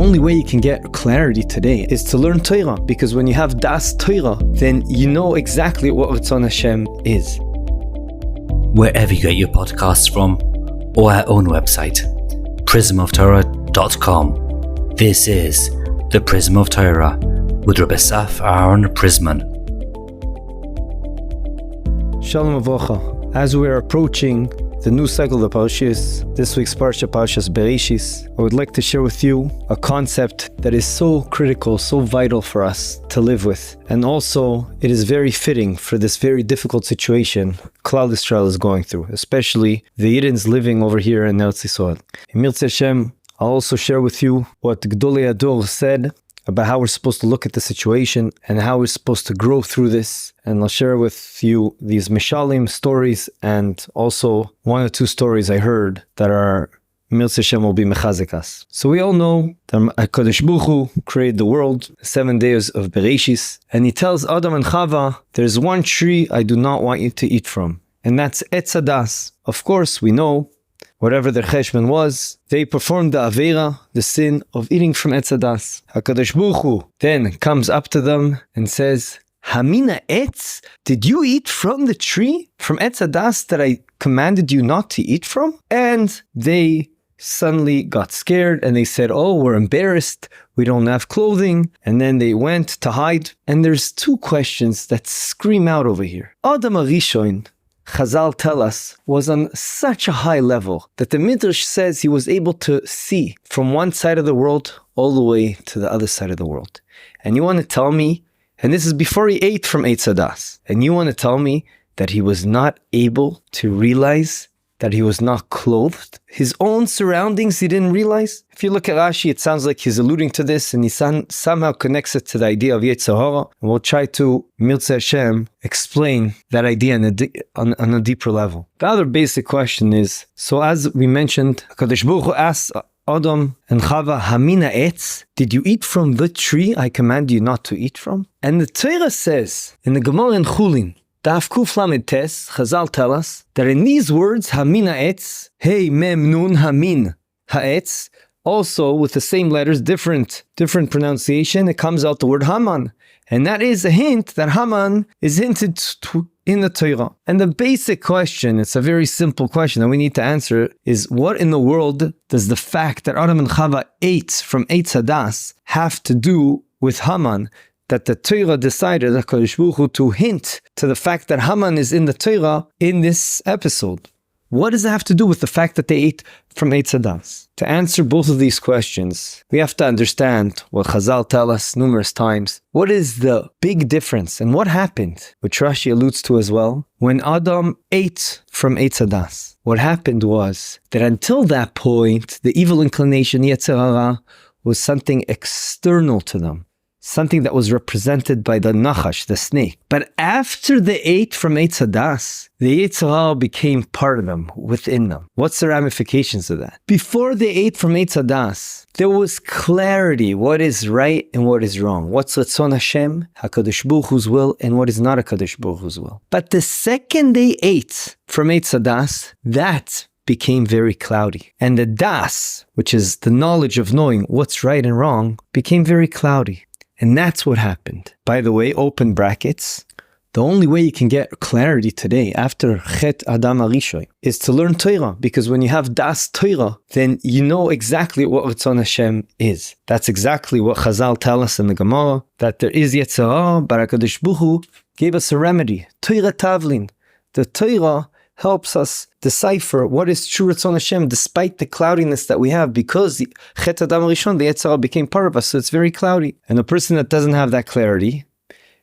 only way you can get clarity today is to learn Torah, because when you have Das Torah, then you know exactly what Ratzon Hashem is. Wherever you get your podcasts from, or our own website, prismoftorah.com. This is the Prism of Torah with Rabbi Saf Aaron Prisman. Shalom Avocha. As we are approaching the new cycle of the Parashas, this week's Parashas Bereishis, I would like to share with you a concept that is so critical, so vital for us to live with. And also, it is very fitting for this very difficult situation Klal Yisrael is going through, especially the Yiddish living over here in Etz Hadas. In Mirz Hashem, I'll also share with you what Gdolei Ador said about how we're supposed to look at the situation and how we're supposed to grow through this. And I'll share with you these Mishalim stories and also one or two stories I heard that are Mirz Hashem will be mechazekas. So we all know that HaKadosh Baruch Hu created the world, 7 days of Bereishis, and he tells Odom and Chava, there's one tree I do not want you to eat from, and that's Etz Hadas. Of course, we know whatever their cheshbon was, they performed the avera, the sin of eating from Etz Hadas. HaKadosh Baruch Hu then comes up to them and says, Hamina etz, did you eat from the tree, from Etz Hadas that I commanded you not to eat from? And they suddenly got scared and they said, oh, we're embarrassed, we don't have clothing. And then they went to hide. And there's two questions that scream out over here. Odom HaRishon, Chazal tell us, was on such a high level that the Midrash says he was able to see from one side of the world all the way to the other side of the world. And you want to tell me, and this is before he ate from Etz Hadas, and you want to tell me that he was not able to realize that he was not clothed? His own surroundings he didn't realize? If you look at Rashi, it sounds like he's alluding to this and he somehow connects it to the idea of Yetzer Hara. And we'll try to, Mirz Hashem, explain that idea on a deeper level. The other basic question is, so as we mentioned, HaKadosh Baruch Hu asked Odom and Chava, Hamina etz, did you eat from the tree I command you not to eat from? And the Torah says, in the Gemara in Chulin, Daf Kuf Lamed Tes, Chazal tell us that in these words, Hamina etz, Hey Mem Nun Hamin Ha'etz, also with the same letters, different pronunciation, it comes out the word Haman. And that is a hint that Haman is hinted to in the Torah. And the basic question, it's a very simple question that we need to answer, is what in the world does the fact that Odom and Chava ate from Etz Hadas have to do with Haman? That the Torah decided, HaKadosh Baruch Hu, to hint to the fact that Haman is in the Torah in this episode. What does it have to do with the fact that they ate from Etz Hadas? To answer both of these questions, we have to understand what Chazal tell us numerous times. What is the big difference and what happened, which Rashi alludes to as well, when Adam ate from Etz Hadas? What happened was that until that point, the evil inclination, Yetzer Hara, was something external to them. Something that was represented by the Nachash, the snake. But after they ate from Etz Hadas, the Yetzer Hara became part of them, within them. What's the ramifications of that? Before they ate from Etz Hadas, there was clarity, what is right and what is wrong. What's Ratzon Hashem, HaKadosh Baruch Hu's will, and what is not HaKadosh Baruch Hu's will. But the second they ate from Etz Hadas, that became very cloudy. And the Das, which is the knowledge of knowing what's right and wrong, became very cloudy. And that's what happened. By the way, open brackets, the only way you can get clarity today after Chet Adam HaRishon is to learn Torah, because when you have Das Torah, then you know exactly what Ratzon Hashem is. That's exactly what Chazal tell us in the Gemara, that there is Yetzer Hara, but HaKadosh Baruch Hu gave us a remedy, Torah Tavlin. The Torah helps us decipher what is true Ratzon Hashem despite the cloudiness that we have, because the Chet Adam HaRishon, the Etz Hara, became part of us, so it's very cloudy. And a person that doesn't have that clarity,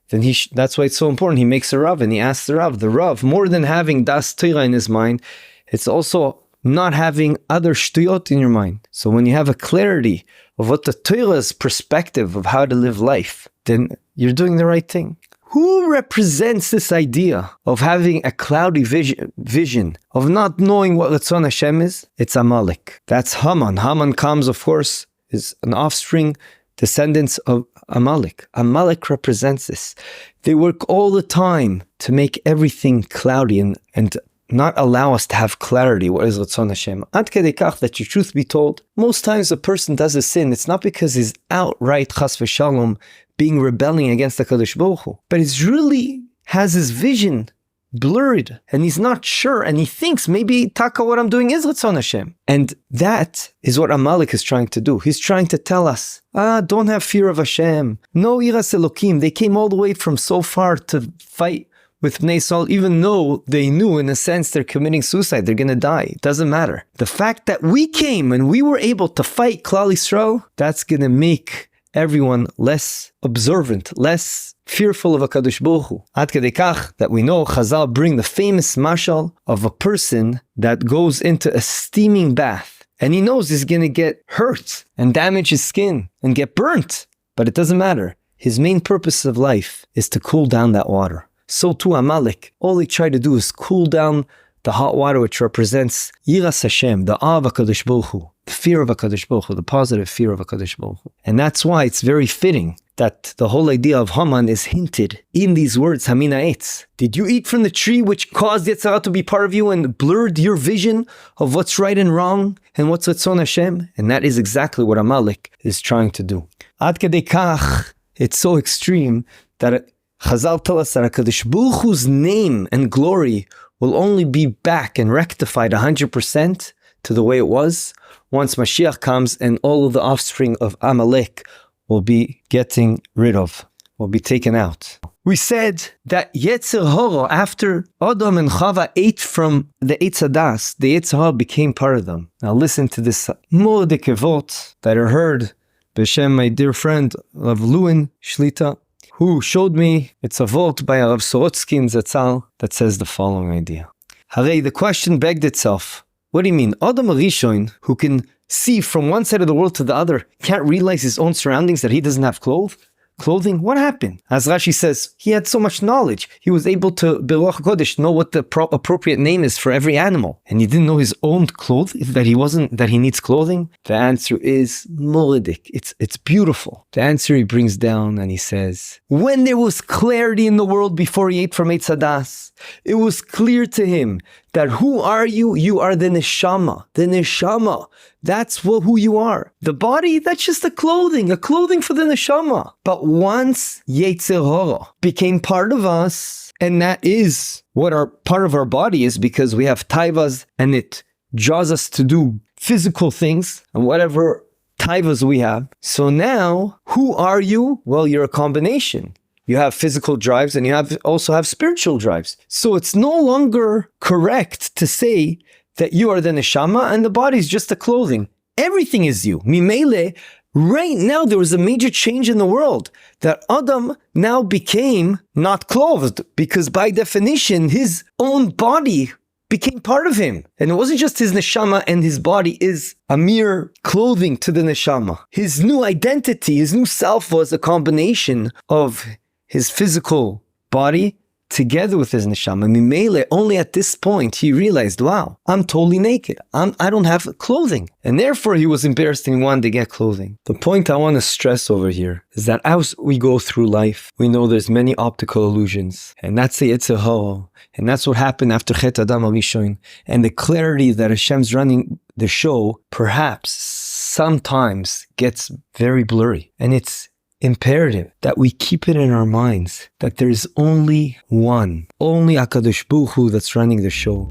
then that's why it's so important. He makes a Rav and he asks the Rav, more than having Das Torah in his mind, it's also not having other shtuyot in your mind. So when you have a clarity of what the Torah's perspective of how to live life, then you're doing the right thing. Who represents this idea of having a cloudy vision of not knowing what Ratzon Hashem is? It's Amalek. That's Haman. Haman comes, of course, is an offspring, descendants of Amalek. Amalek represents this. They work all the time to make everything cloudy and not allow us to have clarity what is Ratzon Hashem. Ad kedei kach that your truth be told, most times a person does a sin, it's not because he's outright chas v'shalom being rebelling against the Kadosh Baruch Hu, but it's really has his vision blurred and he's not sure and he thinks maybe taka what I'm doing is Ratzon Hashem. And that is what Amalek is trying to do. He's trying to tell us, don't have fear of Hashem. No iras Elokim. They came all the way from so far to fight with Bnei Yisrael, even though they knew in a sense they're committing suicide, they're going to die. It doesn't matter. The fact that we came and we were able to fight Klal Yisrael, that's going to make everyone less observant, less fearful of a Kadosh Baruch Hu. Ad kedei kach that we know Chazal bring the famous mashal of a person that goes into a steaming bath and he knows he's going to get hurt and damage his skin and get burnt, but it doesn't matter. His main purpose of life is to cool down that water. So too Amalek, all he tried to do is cool down the hot water, which represents Yiras Hashem, the awe of HaKadosh Baruch Hu, the fear of HaKadosh Baruch Hu, the positive fear of HaKadosh Baruch Hu. And that's why it's very fitting that the whole idea of Haman is hinted in these words, Hamina Etz. Did you eat from the tree which caused Etz Hadas to be part of you and blurred your vision of what's right and wrong and what's Ratzon Hashem? And that is exactly what Amalek is trying to do. Ad kedei kach, it's so extreme that Chazal tell us that HaKadosh Baruch Hu's name and glory will only be back and rectified 100% to the way it was once Mashiach comes and all of the offspring of Amalek will be getting rid of, will be taken out. We said that Yetzer Hara, after Odom and Chava ate from the Etz Hadas, the Etz Hara became part of them. Now listen to this more dekevot that I heard b'shem my dear friend Rav Lewin Shlita, who showed me, it's a vote by Rav Sorotsky in Zatzal that says the following idea. Harei, the question begged itself, what do you mean? Odom Rishon, who can see from one side of the world to the other, can't realize his own surroundings, that he doesn't have clothing? What happened? As Rashi says, he had so much knowledge. He was able to, Beruach HaKodesh, know what the appropriate name is for every animal. And he didn't know his own clothes, that he needs clothing? The answer is Moridik. It's beautiful. The answer he brings down and he says, when there was clarity in the world before he ate from Etz Hadas, it was clear to him that who are you? You are the neshama. The neshama. That's who you are. The body, that's just a clothing for the neshama. But once Yetzer Hara became part of us, and that is what our part of our body is, because we have taivas and it draws us to do physical things and whatever taivas we have. So now, who are you? Well, you're a combination. You have physical drives and you also have spiritual drives. So it's no longer correct to say that you are the neshama and the body is just the clothing. Everything is you. Mimele, right now there was a major change in the world, that Adam now became not clothed, because by definition his own body became part of him. And it wasn't just his neshama, and his body is a mere clothing to the neshama. His new identity, his new self was a combination of his physical body together with his neshama. Mimele, only at this point he realized, wow, I'm totally naked. I don't have clothing. And therefore he was embarrassed and he wanted to get clothing. The point I want to stress over here is that as we go through life, we know there's many optical illusions. And that's the Etz Hadas. And that's what happened after Chet Adam Rishon. And the clarity that Hashem's running the show perhaps sometimes gets very blurry. And it's imperative that we keep it in our minds that there's only HaKadosh Baruch Hu that's running the show.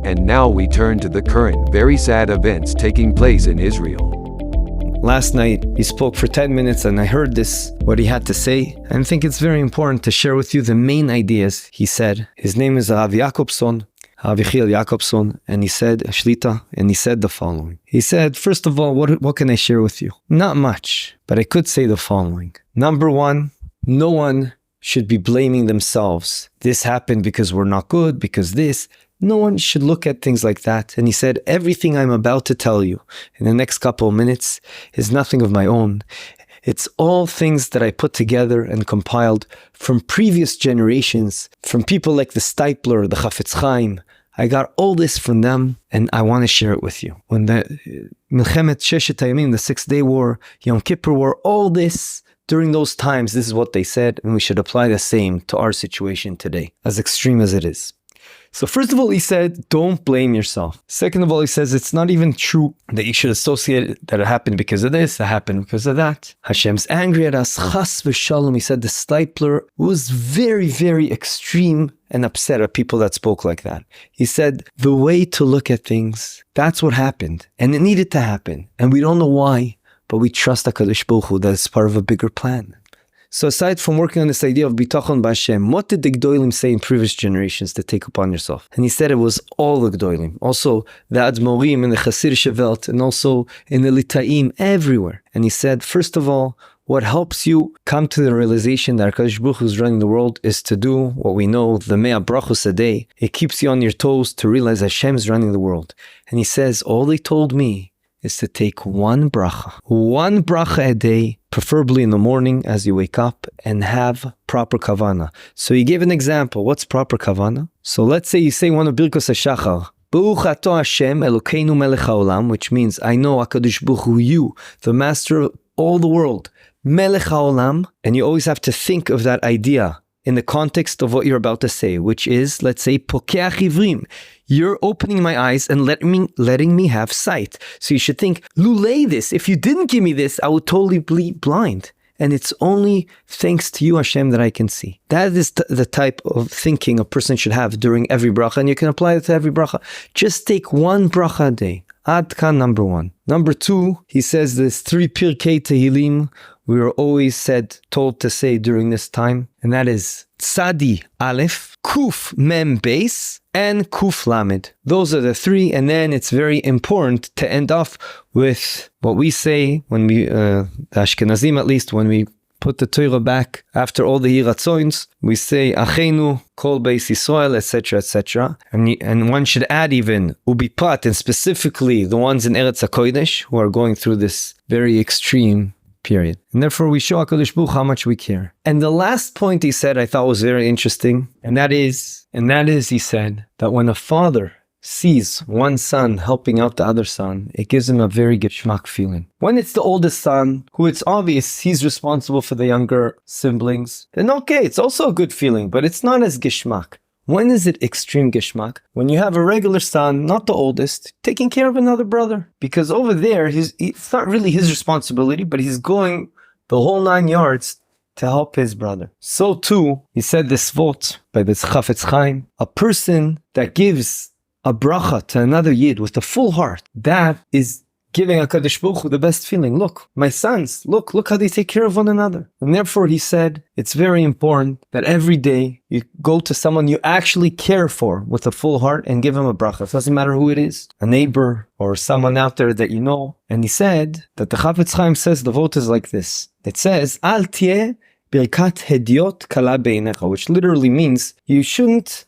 And now we turn to the current very sad events taking place in Israel. Last night he spoke for 10 minutes and I heard what he had to say, and I think it's very important to share with you the main ideas he said. His name is Rav Jacobson, Avichil Jacobson, and he said, Shlita, and he said the following. He said, first of all, what can I share with you? Not much, but I could say the following. Number one, no one should be blaming themselves. This happened because we're not good, because this. No one should look at things like that. And he said, everything I'm about to tell you in the next couple of minutes is nothing of my own. It's all things that I put together and compiled from previous generations, from people like the Stipler, the Chafetz Chaim. I got all this from them, and I want to share it with you. When the Milchemet Sheshet Hayamim, the 6-day war, Yom Kippur war, all this, during those times, this is what they said, and we should apply the same to our situation today, as extreme as it is. So first of all, he said, don't blame yourself. Second of all, he says, it's not even true that you should associate it, that it happened because of this, it happened because of that. Hashem's angry at us. Chas v'shalom, he said the stipler was very, very extreme and upset at people that spoke like that. He said, the way to look at things, that's what happened. And it needed to happen. And we don't know why, but we trust HaKadosh Baruch Hu that it's part of a bigger plan. So aside from working on this idea of bitachon b'Hashem, what did the Gdolim say in previous generations to take upon yourself? And he said it was all the Gdolim, also the Admorim and the Chassidische Welt, and also in the Litaim, everywhere. And he said, first of all, what helps you come to the realization that HaKadosh Baruch Hu is running the world is to do what we know, the Mea Brachos a day. It keeps you on your toes to realize Hashem is running the world. And he says, all they told me is to take one bracha a day, preferably in the morning as you wake up, and have proper kavana. So he gave an example. What's proper kavana? So let's say you say one of Birkos HaShachar, Baruch Ato Hashem Elokeinu Melech HaOlam, which means I know HaKadosh Baruch Hu, you, the master of all the world, Melech HaOlam, and you always have to think of that idea in the context of what you're about to say, which is, let's say, Pokeach Ivrim. You're opening my eyes and letting me have sight. So you should think, Lulei this, if you didn't give me this, I would totally be blind. And it's only thanks to you, Hashem, that I can see. That is the type of thinking a person should have during every bracha, and you can apply it to every bracha. Just take one bracha a day. Ad kan, number one. Number two, he says there's 3 Pirkei Tehillim we were always told to say during this time, and that is Tzadi Aleph, Kuf Mem Beis, and Kuf Lamed. Those are the 3, and then it's very important to end off with what we say when we, the Ashkenazim at least, when we put the Torah back after all the Yiratzoins, we say Achenu, Kol Beis Yisrael, etc., etc. And one should add even Ubiprat, and specifically the ones in Eretz HaKodesh who are going through this very extreme period. And therefore we show HaKadosh Baruch how much we care. And the last point he said I thought was very interesting, and that is he said that when a father sees one son helping out the other son, it gives him a very geschmack feeling. When it's the oldest son, who it's obvious he's responsible for the younger siblings, then okay, it's also a good feeling, but it's not as geschmack. When is it extreme geschmack? When you have a regular son, not the oldest, taking care of another brother. Because over there, it's not really his responsibility, but he's going the whole 9 yards to help his brother. So too, he said this vote by the Chafetz Chaim, a person that gives a bracha to another yid with a full heart, that is giving HaKadosh Baruch Hu the best feeling. Look, my sons, look how they take care of one another. And therefore he said, it's very important that every day you go to someone you actually care for with a full heart and give him a bracha. It doesn't matter who it is, a neighbor or someone out there that you know. And he said that the Chafetz Chaim says the vote is like this. It says, Al tieh birkat hediot kala beinecha, which literally means you shouldn't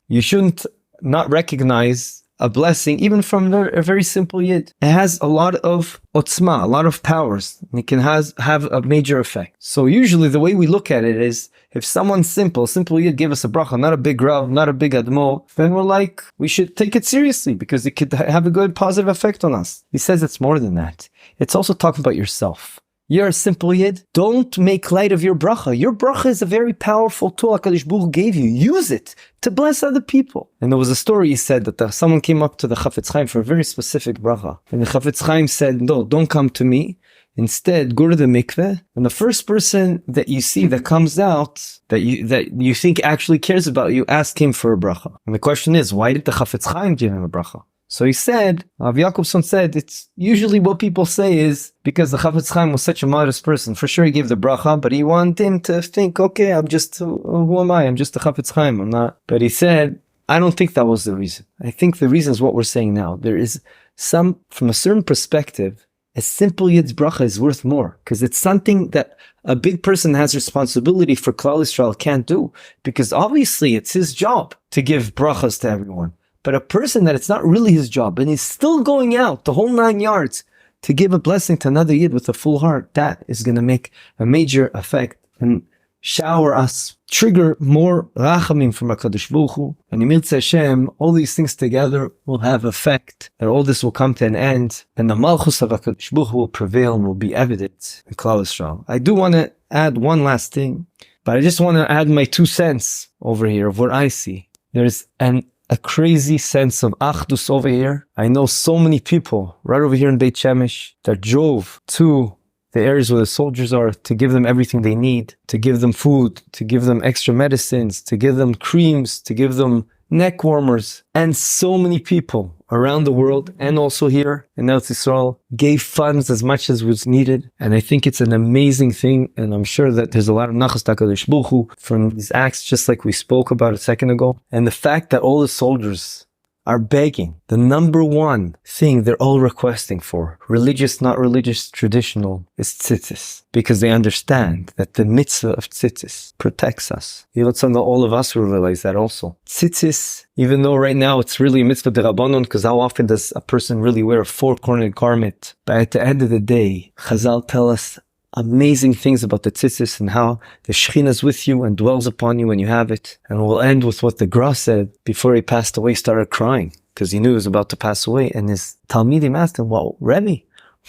not recognize a blessing, even from a very simple yid. It has a lot of otzma, a lot of powers. And it can have a major effect. So usually the way we look at it is, if someone simple yid gave us a bracha, not a big rav, not a big admo, then we're like, we should take it seriously because it could have a good positive effect on us. He says it's more than that. It's also talking about yourself. You're a simple yid. Don't make light of your bracha. Your bracha is a very powerful tool HaKadosh Baruch Hu gave you. Use it to bless other people. And there was a story, he said, that someone came up to the Chafetz Chaim for a very specific bracha. And the Chafetz Chaim said, no, don't come to me. Instead, go to the mikveh. And the first person that you see that comes out, that you think actually cares about you, ask him for a bracha. And the question is, why did the Chafetz Chaim give him a bracha? So he said, Rav Yakobson said, it's usually what people say is because the Chafetz Chaim was such a modest person. For sure he gave the bracha, but he wanted him to think, okay, who am I? I'm just the Chafetz Chaim. I'm not. But he said, I don't think that was the reason. I think the reason is what we're saying now. There is from a certain perspective, a simple yid's bracha is worth more because it's something that a big person has responsibility for Klal Yisrael can't do, because obviously it's his job to give brachas to everyone. But a person that it's not really his job and he's still going out the whole 9 yards to give a blessing to another yid with a full heart, that is going to make a major effect and shower us, trigger more rachamim from HaKadosh Baruch Hu. And Yirtzeh Hashem, all these things together will have effect, and all this will come to an end, and the malchus of HaKadosh Baruch Hu will prevail and will be evident in Klal Yisrael. I do want to add one last thing, but I just want to add my 2 cents over here of what I see. There's an a crazy sense of achdus over here. I know so many people right over here in Beit Shemesh that drove to the areas where the soldiers are to give them everything they need, to give them food, to give them extra medicines, to give them creams, to give them neck warmers. And so many people around the world and also here in Eretz Yisrael gave funds as much as was needed. And I think it's an amazing thing. And I'm sure that there's a lot of nachas HaKadosh Baruch Hu from these acts, just like we spoke about a second ago. And the fact that all the soldiers are begging, the number one thing they're all requesting for, religious, not religious, traditional, is tzitzis. Because they understand that the mitzvah of tzitzis protects us. All of us will realize that also. Tzitzis, even though right now it's really a mitzvah d'Rabbanon, because how often does a person really wear a four-cornered garment? But at the end of the day, Chazal tell us amazing things about the tzitzis and how the Shekhinah is with you and dwells upon you when you have it. And we'll end with what the Gra said before he passed away, started crying because he knew he was about to pass away. And his Talmidim asked him, well, Rebbe,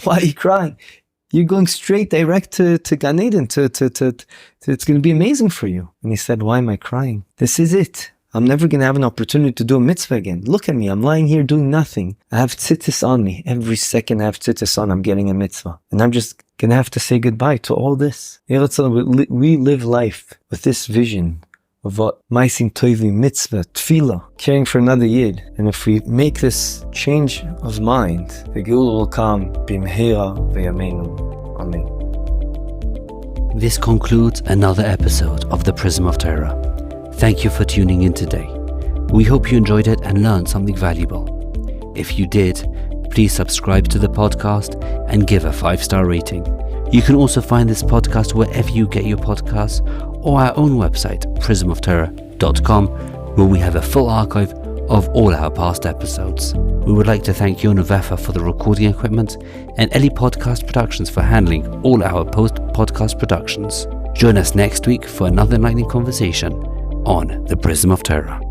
why are you crying? You're going straight direct to Gan Eden, it's going to be amazing for you. And he said, why am I crying? This is it. I'm never going to have an opportunity to do a mitzvah again. Look at me. I'm lying here doing nothing. I have tzitzis on me. Every second I have tzitzis on, I'm getting a mitzvah. And I'm just going to have to say goodbye to all this. We live life with this vision of what Maisim Tovim, mitzvah, tefillah, caring for another yid. And if we make this change of mind, the Geula will come b'mehera v'yameinu. Amen. This concludes another episode of the Prism of Torah. Thank you for tuning in today. We hope you enjoyed it and learned something valuable. If you did, please subscribe to the podcast and give a 5-star rating. You can also find this podcast wherever you get your podcasts or our own website, prismoftorah.com, where we have a full archive of all our past episodes. We would like to thank Yona Vefa for the recording equipment and Eli Podcast Productions for handling all our post-podcast productions. Join us next week for another enlightening conversation on the Prism of Torah.